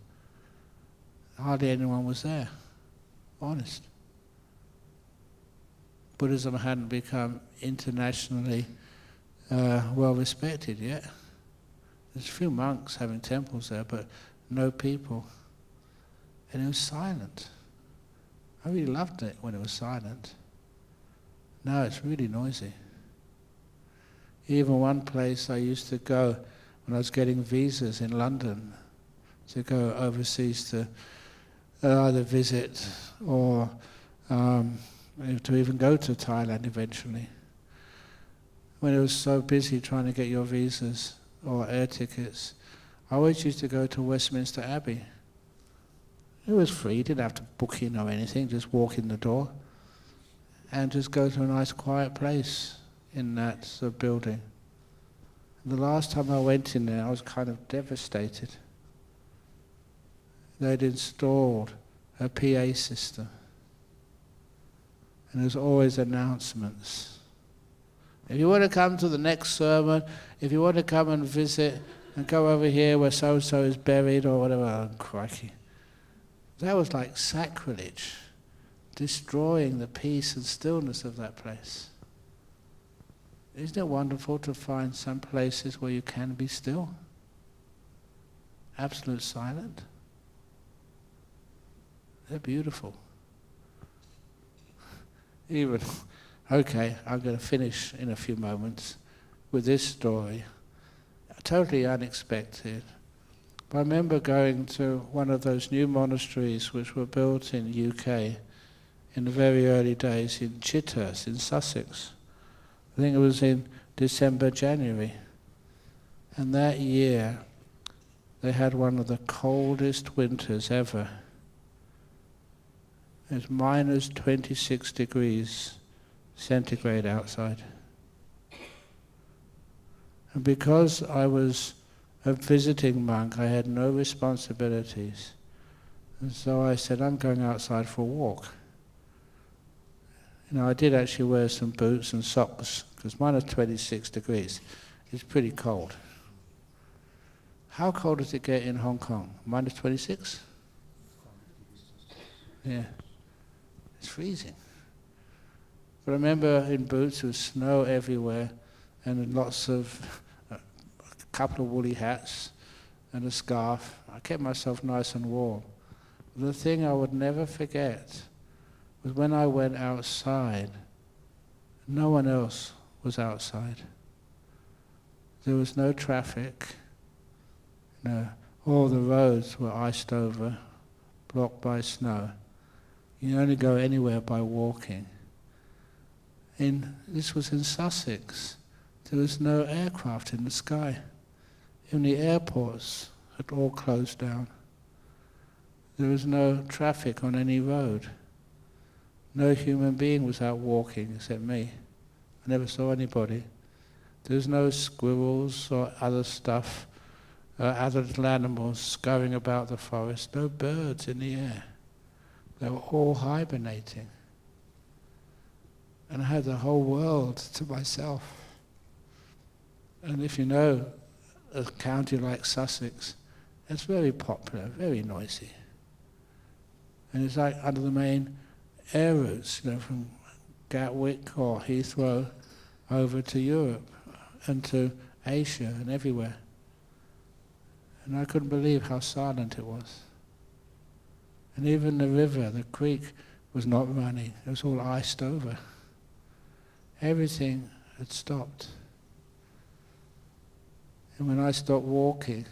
hardly anyone was there, honest. Buddhism hadn't become internationally well respected yet. There's a few monks having temples there, but no people. And it was silent. I really loved it when it was silent. Now it's really noisy. Even one place I used to go when I was getting visas in London to go overseas to either visit or to even go to Thailand eventually. When it was so busy trying to get your visas or air tickets, I always used to go to Westminster Abbey. It was free, you didn't have to book in or anything, just walk in the door and just go to a nice quiet place in that sort of building. The last time I went in there, I was kind of devastated. They'd installed a PA system, and there's always announcements. If you want to come to the next sermon, if you want to come and visit and go over here where so-and-so is buried or whatever, oh, crikey. That was like sacrilege, destroying the peace and stillness of that place. Isn't it wonderful to find some places where you can be still? Absolute silent. They're beautiful. Even, okay, I'm going to finish in a few moments with this story. Totally unexpected. But I remember going to one of those new monasteries which were built in the UK in the very early days in Chithurst in Sussex. I think it was in December, January. And that year they had one of the coldest winters ever. It was minus 26 degrees centigrade outside. And because I was a visiting monk, I had no responsibilities. And so I said, I'm going outside for a walk. I did actually wear some boots and socks, because minus 26 degrees is pretty cold. How cold does it get in Hong Kong? Minus 26? Yeah. It's freezing. But I remember in boots there was snow everywhere and lots of, a couple of woolly hats and a scarf. I kept myself nice and warm. But the thing I would never forget was when I went outside, no one else was outside. There was no traffic. All the roads were iced over, blocked by snow. You only go anywhere by walking. This was in Sussex. There was no aircraft in the sky. Even the airports had all closed down. There was no traffic on any road. No human being was out walking except me. I never saw anybody. There was no squirrels or other stuff, other little animals scurrying about the forest. No birds in the air. They were all hibernating. And I had the whole world to myself. And if you know a county like Sussex, it's very popular, very noisy. And it's like under the main air routes, from Gatwick or Heathrow over to Europe and to Asia and everywhere. And I couldn't believe how silent it was. And even the river, the creek, was not running. It was all iced over. Everything had stopped. And when I stopped walking,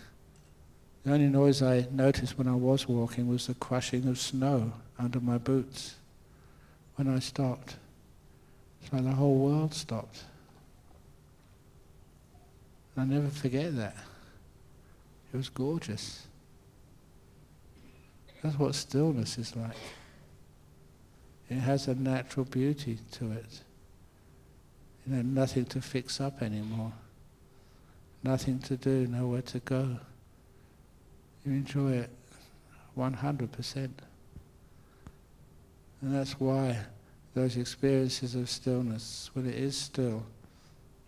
the only noise I noticed when I was walking was the crushing of snow under my boots. When I stopped, it's like the whole world stopped. I'll never forget that. It was gorgeous. That's what stillness is like. It has a natural beauty to it. Nothing to fix up anymore. Nothing to do, nowhere to go. You enjoy it 100%. And that's why those experiences of stillness, when it is still,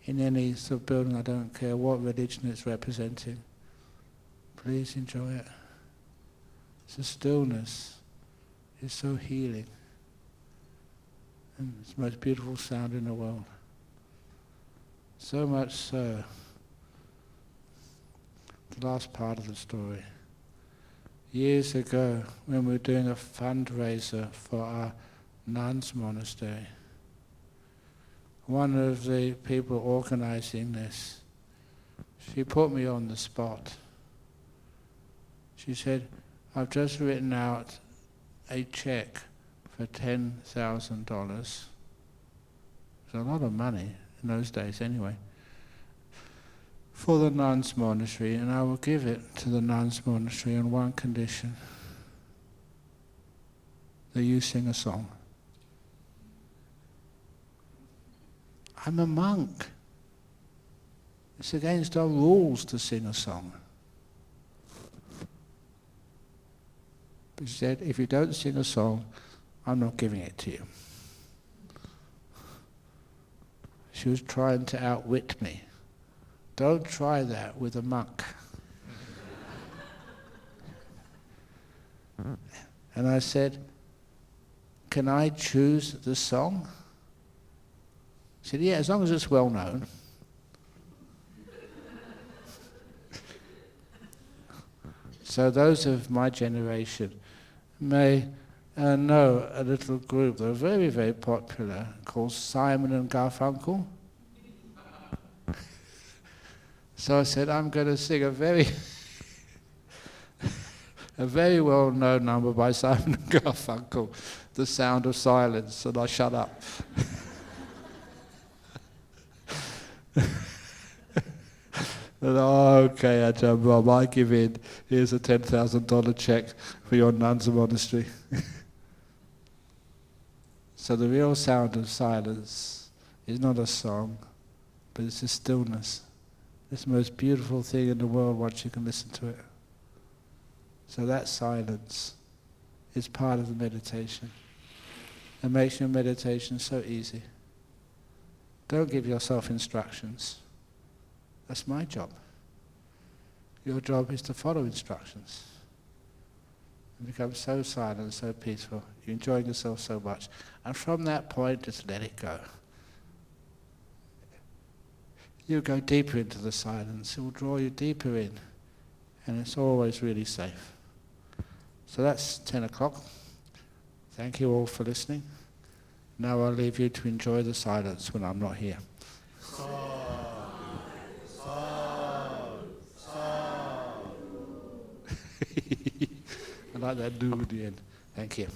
in any sort of building, I don't care what religion it's representing, please enjoy it. The stillness is so healing. And it's the most beautiful sound in the world. So much so, the last part of the story. Years ago, when we were doing a fundraiser for our nuns' monastery, one of the people organizing this, she put me on the spot. She said, I've just written out a check for $10,000. It's a lot of money in those days anyway, for the nuns' monastery, and I will give it to the nuns' monastery on one condition, that you sing a song. I'm a monk. It's against our rules to sing a song. But she said, if you don't sing a song, I'm not giving it to you. She was trying to outwit me. Don't try that with a monk. And I said, can I choose the song? She said, yeah, as long as it's well known. So those of my generation may know a little group that are very, very popular called Simon and Garfunkel. So I said, I'm going to sing a very well-known number by Simon and Garfunkel, The Sound of Silence, and I shut up. And, okay, Ajahn Brahm, I give in. Here's a $10,000 check for your nuns' monastery. So the real sound of silence is not a song, but it's a stillness. It's the most beautiful thing in the world once you can listen to it. So that silence is part of the meditation. It makes your meditation so easy. Don't give yourself instructions. That's my job. Your job is to follow instructions. And become so silent, so peaceful. You're enjoying yourself so much. And from that point, just let it go. You go deeper into the silence. It will draw you deeper in. And it's always really safe. So that's 10 o'clock. Thank you all for listening. Now I'll leave you to enjoy the silence when I'm not here. I like that do at the end. Thank you.